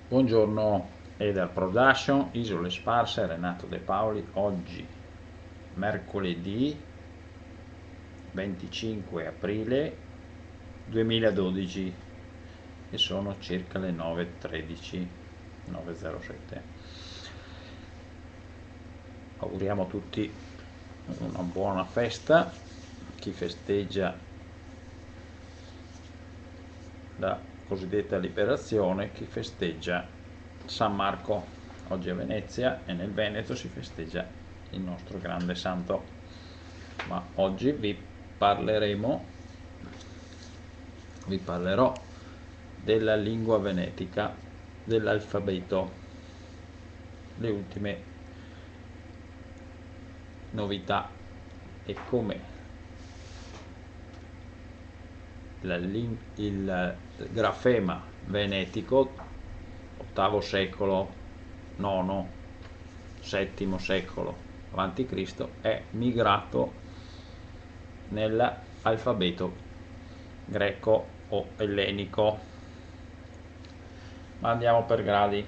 Buongiorno Eder Production, Isole Sparse, Renato De Paoli. Oggi mercoledì 25 aprile 2012 e sono circa le 9:13, 9:07. Auguriamo a tutti una buona festa, chi festeggia la cosiddetta liberazione, chi festeggia San Marco. Oggi a Venezia e nel Veneto si festeggia il nostro grande santo, ma oggi vi parlerò della lingua venetica, dell'alfabeto, le ultime novità e come il grafema venetico, VIII secolo, IX, VII secolo a.C., è migrato nell'alfabeto greco o ellenico. Ma andiamo per gradi.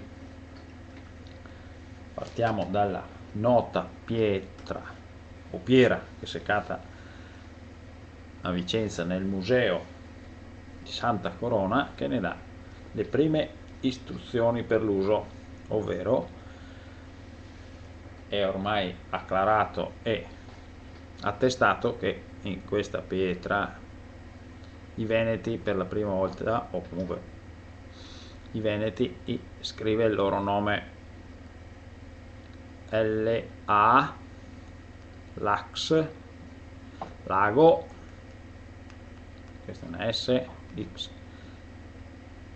Partiamo dalla nota pietra o piera che è seccata a Vicenza nel museo di Santa Corona, che ne dà le prime istruzioni per l'uso, ovvero è ormai acclarato e attestato che in questa pietra i veneti per la prima volta, o comunque i veneti, scrive il loro nome L-A, Lax, Lago, questa è una S, X,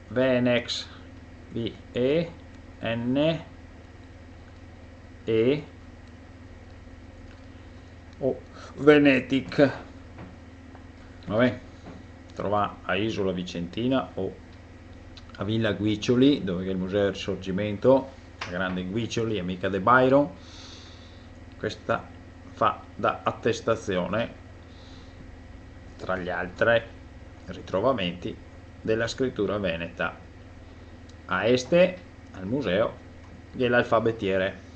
Venex, V-E-N-E, o Venetic. Vabbè, trova a Isola Vicentina o a Villa Guiccioli, dove è il Museo del Risorgimento, la grande Guiccioli, amica di Byron. Questa fa da attestazione, tra gli altri ritrovamenti, della scrittura veneta. A este, al museo dell'alfabetiere.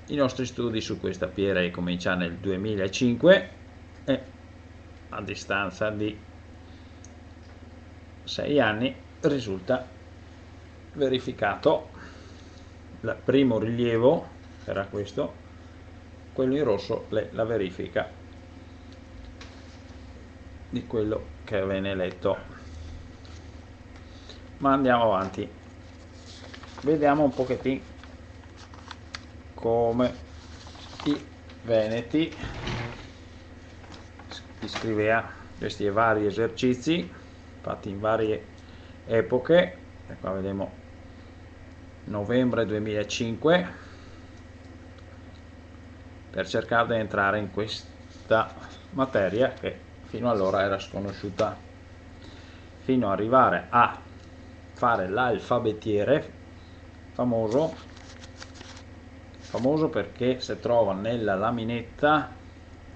I nostri studi su questa pietra cominciano nel 2005 e a distanza di 6 anni risulta verificato il primo rilievo, era questo, quello in rosso, la verifica di quello che avviene letto. Ma andiamo avanti, vediamo un pochettino come i veneti scriveva questi vari esercizi fatti in varie epoche. E qua vediamo novembre 2005, per cercare di entrare in questa materia che fino allora era sconosciuta, fino ad arrivare a fare l'alfabetiere famoso perché si trova nella laminetta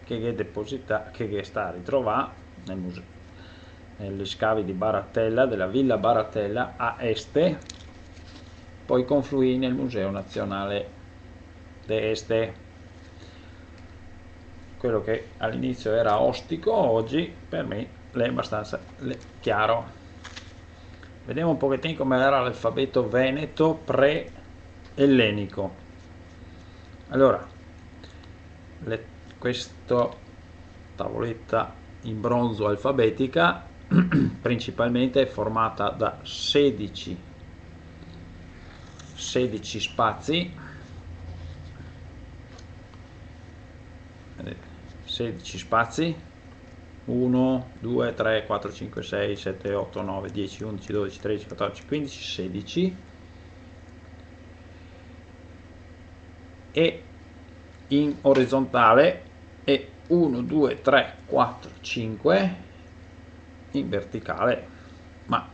che è depositata, che sta ritrovata negli scavi di Barattella, della Villa Barattella a Este, poi confluì nel Museo Nazionale d'Este. Quello che all'inizio era ostico, oggi per me è abbastanza chiaro. Vediamo un pochettino come era l'alfabeto veneto pre-ellenico. Allora, questa tavoletta in bronzo alfabetica principalmente è formata da 16 spazi, 16 spazi, 1, 2, 3, 4, 5, 6, 7, 8, 9, 10, 11, 12, 13, 14, 15, 16, e in orizzontale e 1, 2, 3, 4, 5 in verticale, ma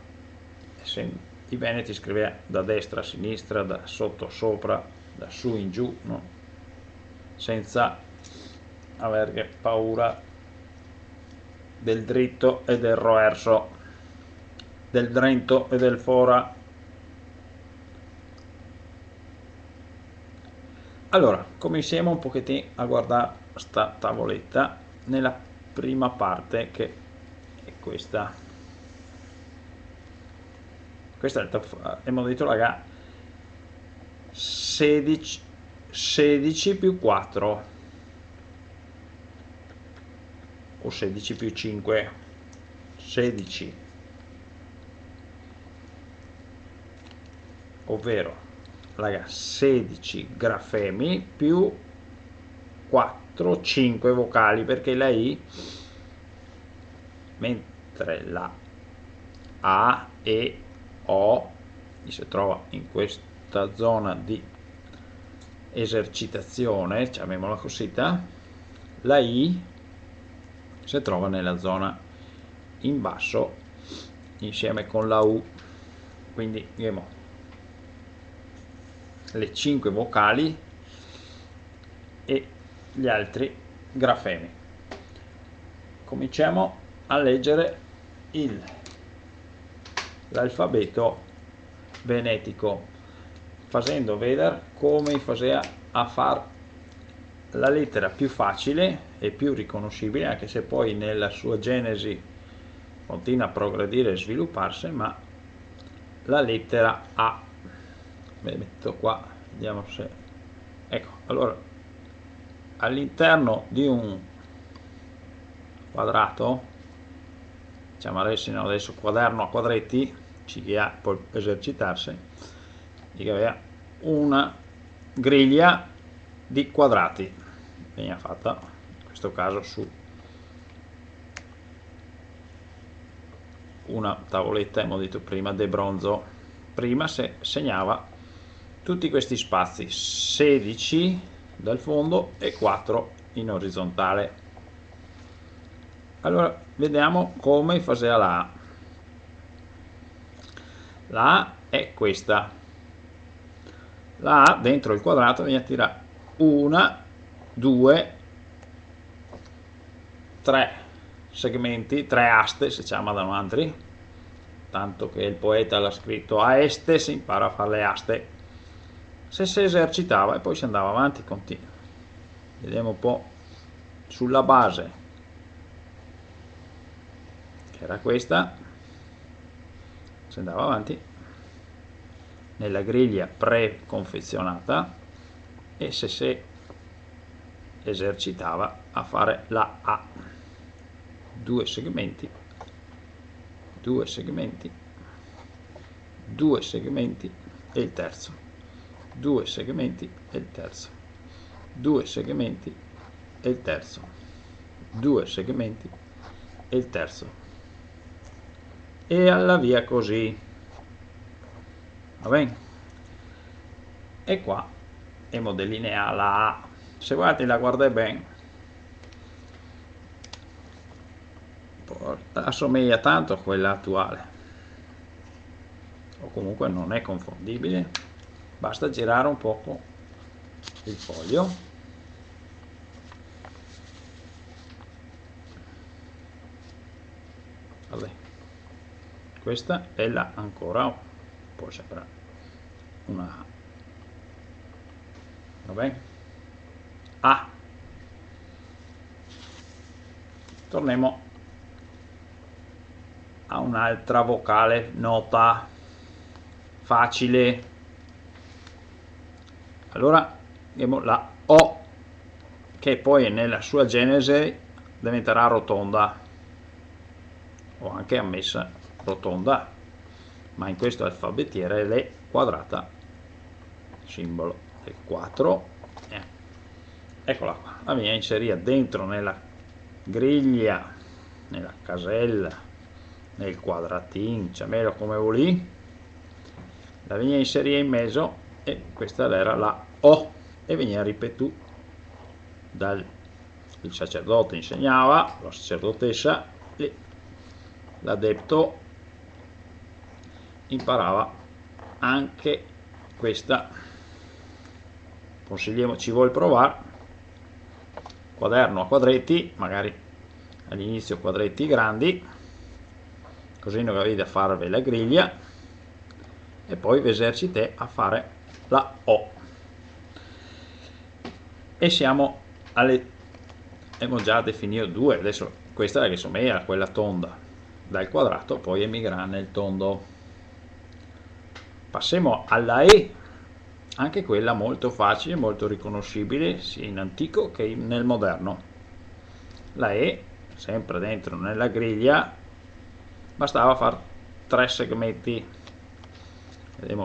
i veneti scrivevano da destra a sinistra, da sotto a sopra, da su in giù, no? Senza avere paura del dritto e del roverso. del drento e del fora. Allora, cominciamo un pochettino a guardare sta tavoletta nella prima parte, che è questa. Questa è abbiamo detto, raga, 16 più 4 o 16 più 5, 16, ovvero, raga, 16 grafemi più 4, 5 vocali, perché la I, mentre la A e O si trova in questa zona di esercitazione, chiamiamola così, la I si trova nella zona in basso insieme con la U, quindi abbiamo le 5 vocali e gli altri grafemi. Cominciamo a leggere l'alfabeto venetico, facendo vedere come faceva a fare la lettera più facile e più riconoscibile, anche se poi nella sua genesi continua a progredire e svilupparsi, ma la lettera A. Me metto qua, vediamo se, ecco. Allora, all'interno di un quadrato, diciamo adesso quaderno a quadretti, chi ha può esercitarsi, che aveva una griglia di quadrati, veniva fatta in questo caso su una tavoletta, abbiamo detto prima, de bronzo. Prima se segnava tutti questi spazi, 16 dal fondo e 4 in orizzontale. Allora vediamo come faceva la A. La A è questa. La A dentro il quadrato viene a tirare 1, 2, 3 segmenti, 3 aste si chiama da altri, tanto che il poeta l'ha scritto a este, si impara a fare le aste. Se si esercitava e poi si andava avanti, continua. Vediamo un po' sulla base, che era questa, si andava avanti nella griglia preconfezionata e se si esercitava a fare la A, 2 segmenti, 2 segmenti, 2 segmenti e il terzo, 2 segmenti e il terzo, 2 segmenti e il terzo, 2 segmenti e il terzo, e alla via così, va bene? E qua abbiamo delineato la A. Se guardate, la guardate bene, assomiglia tanto a quella attuale, o comunque non è confondibile, basta girare un poco il foglio. Vabbè, questa è la ancora, può sembrare una A, va bene? A. Torniamo a un'altra vocale nota facile. Allora abbiamo la O, che poi nella sua genesi diventerà rotonda, o anche ammessa rotonda, ma in questo alfabetiere è quadrata, simbolo del 4. Eccola qua, la mia inserita dentro nella griglia, nella casella, nel quadratino, chiamelo come vuoi, la veniva inserita in mezzo, e questa era la O, e veniva ripetuta il sacerdote, insegnava, la sacerdotessa, e l'adepto imparava anche questa. Consigliamo, ci vuol provare, quaderno a quadretti, magari all'inizio quadretti grandi, così non avete da farvi la griglia, e poi vi esercite a fare la O. E siamo alle, abbiamo già definito due, adesso questa è la che somiglia a quella tonda, dal quadrato poi emigrerà nel tondo. Passiamo alla E, anche quella molto facile, molto riconoscibile sia in antico che nel moderno. La E, sempre dentro nella griglia, bastava fare 3 segmenti. Vediamo.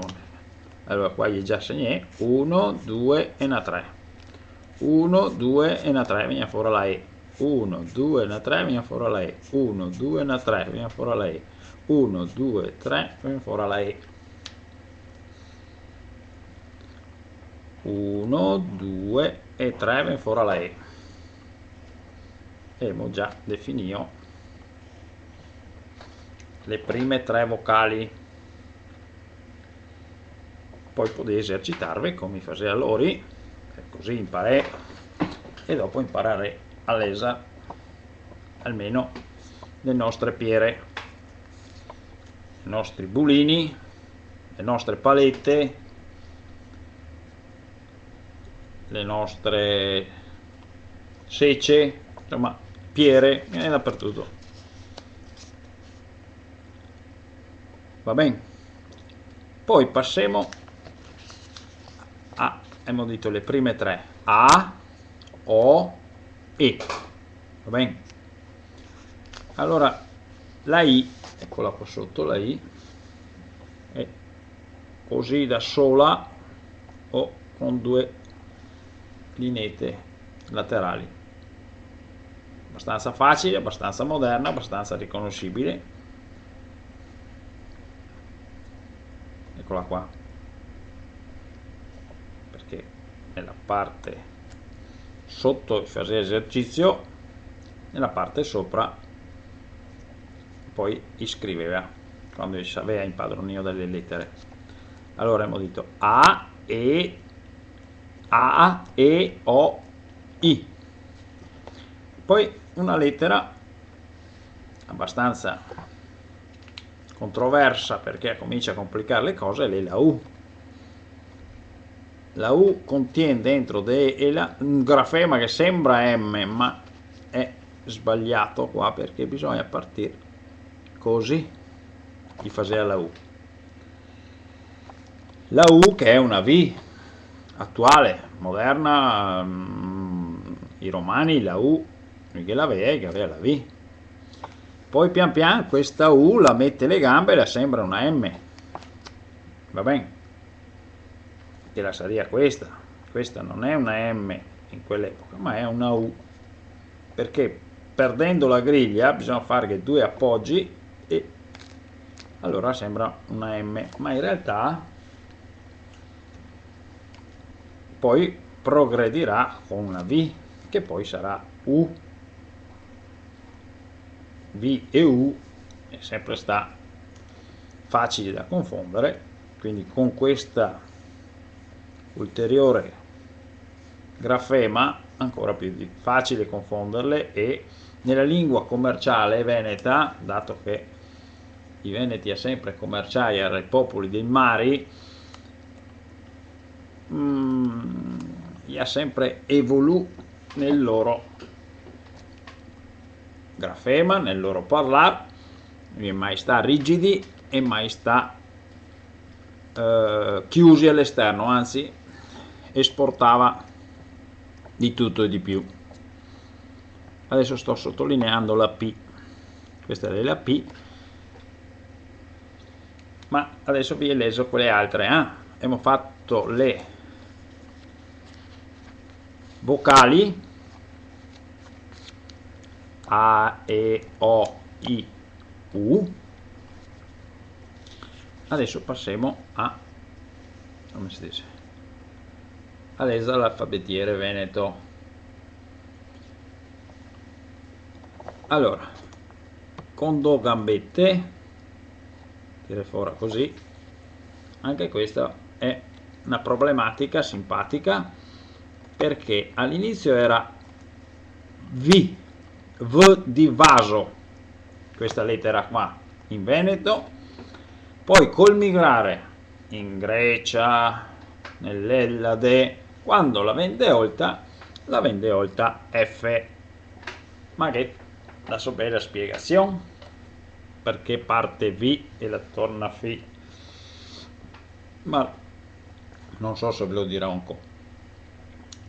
Allora qua gli già segné 1, 2 e una 3. 1, 2 e una 3, viene fuori la E. 1, 2 e una 3, viene fuori la E. 1, 2 e una 3, viene fuori la E. 1, 2, 3, viene fuori la E. 1, 2 e 3, viene fuori la E. E abbiamo già definito le prime 3 vocali. Poi potete esercitarvi come faceva Lori, così imparare, e dopo imparare a lesa almeno le nostre piere, i nostri bulini, le nostre palette, le nostre sece, insomma piere, viene dappertutto. Va bene? Poi passiamo a, abbiamo detto le prime 3, A, O, E. Va bene? Allora la I, eccola qua sotto, la I è così da sola o con 2 lineette laterali. Abbastanza facile, abbastanza moderna, abbastanza riconoscibile. Eccola qua, perché nella parte sotto fase esercizio, nella parte sopra poi iscriveva quando si aveva impadronito delle lettere. Allora abbiamo detto A, E, O, I. Poi una lettera abbastanza controversa perché comincia a complicare le cose è la U. La U contiene dentro un grafema che sembra M, ma è sbagliato qua perché bisogna partire così, di fare la U. La U che è una V attuale, moderna, i romani la U, che aveva la V. Poi pian piano questa U la mette le gambe e la sembra una M. Va bene? Che la saria questa non è una M in quell'epoca, ma è una U. Perché perdendo la griglia bisogna fare che 2 appoggi e allora sembra una M, ma in realtà poi progredirà con una V che poi sarà U. V e U è sempre sta facile da confondere, quindi con questa ulteriore grafema ancora più facile confonderle, e nella lingua commerciale veneta, dato che i veneti ha sempre commerciai ai popoli dei mari, ha sempre evoluto nel loro grafema, nel loro parlare, mai sta rigidi e mai sta chiusi all'esterno, anzi esportava di tutto e di più. Adesso sto sottolineando la P, questa è la P, ma adesso vi ho leso quelle altre. Abbiamo fatto le vocali A, E, O, I, U. Adesso passiamo a, come si dice, all'alfabetiere veneto. Allora, con 2 gambette, tira fuori così, anche questa è una problematica simpatica perché all'inizio era V di vaso, questa lettera qua, in Veneto, poi col migrare in Grecia, nell'Ellade, quando la vende olta F. Ma che adesso ve la spiegazione perché parte V e la torna F, ma non so se ve lo dirò ancora.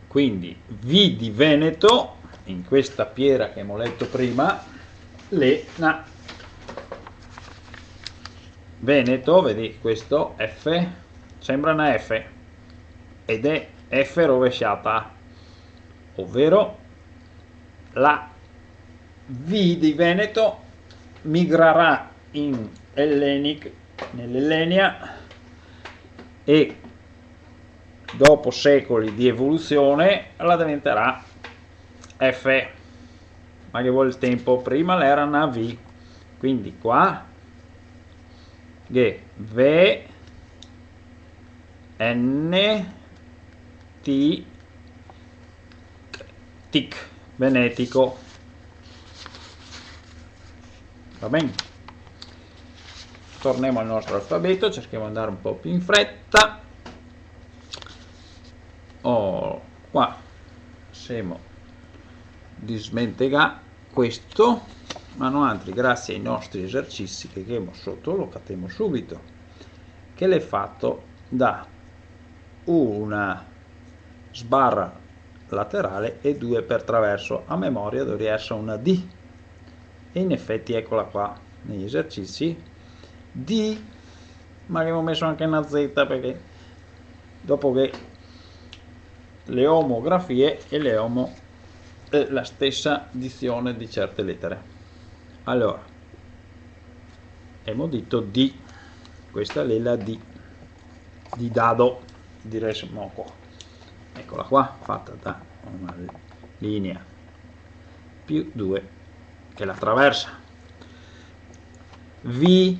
Quindi V di Veneto, in questa piera che abbiamo letto prima, Lena Veneto, vedi questo F, sembra una F ed è F rovesciata, ovvero la V di Veneto migrerà in Hellenic, nell'Ellenia, e dopo secoli di evoluzione la diventerà F, ma che vuole il tempo, prima l'era una V, quindi qua che V N T tic venetico, va bene? Torniamo al nostro alfabeto, cerchiamo di andare un po' più in fretta. Qua siamo di smentegare questo, ma non altri grazie ai nostri esercizi che abbiamo sotto, lo capiamo subito che l'è fatto da una sbarra laterale e 2 per traverso, a memoria dovrebbe essere una D, e in effetti eccola qua negli esercizi D, ma abbiamo messo anche una Z perché dopo che le omografie e le la stessa dizione di certe lettere. Allora abbiamo detto D, questa è la D di dado, diremo qua, eccola qua, fatta da una linea più 2 che la attraversa. V,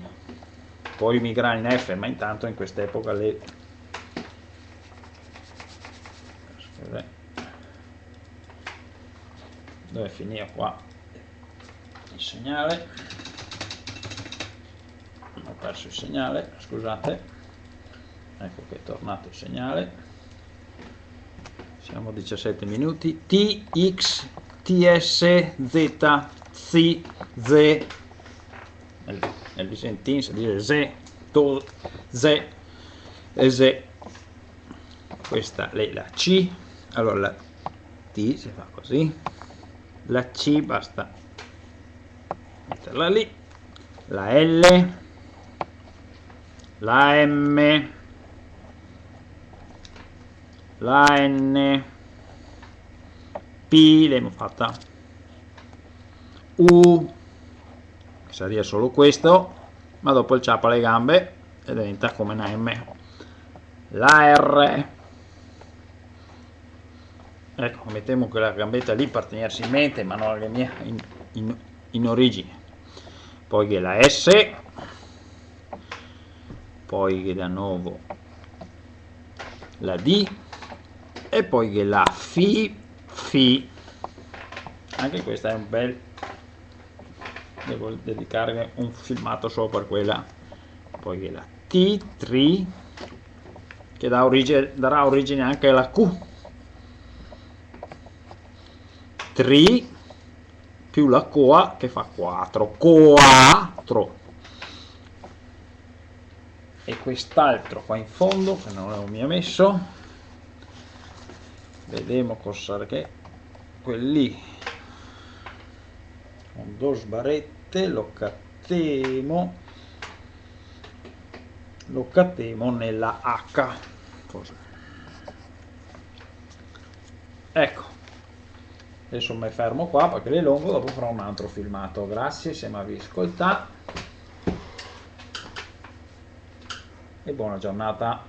poi migrare in F, ma intanto in quest'epoca le dove finire qua il segnale, ho perso il segnale, scusate, ecco che è tornato il segnale, siamo a 17 minuti. T, X, TS, Z, C, Z, nel Visentino si dice Z, to, Z e Z, questa è la C, allora la T si fa così, la C basta metterla lì, la L, la M, la N, P l'abbiamo fatta, U, che sarebbe solo questo, ma dopo il ciappa le gambe e diventa come una M, la R, ecco, mettiamo quella gambetta lì per tenersi in mente, ma non la mia in origine, poi che la S, poi che da nuovo la D e poi che la F, anche questa è un bel, devo dedicare un filmato solo per quella, poi che la T3 che darà origine anche alla Q, 3 più la coa che fa 4, e quest'altro qua in fondo che non l'avevo mica messo, vediamo cosa che quelli con 2 sbarrette lo cattiamo nella H, ecco, adesso mi fermo qua perché è lungo, dopo farò un altro filmato. Grazie se mi avete ascoltato e buona giornata.